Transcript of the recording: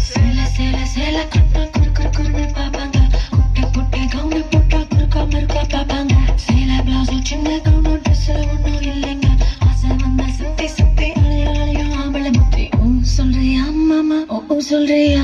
சேல சேல சேல கண்ணா குறுக்கு குறுன்னு பாப்பாங்க. குட்டை குட்டை கவுனு போட்டா குறுக்கா மறுக்கா பாப்பாங்க. சேல பிளவுஸ் சின்ன கவுனு ட்ரெஸ்ல ஒன்னும் இல்லைங்க. ஆசை வந்தா சுத்தி சுத்தி அலையா அலையா ஆம்பளை புத்தி. ஓ சொல்றியா மாமா, ஓ சொல்றியா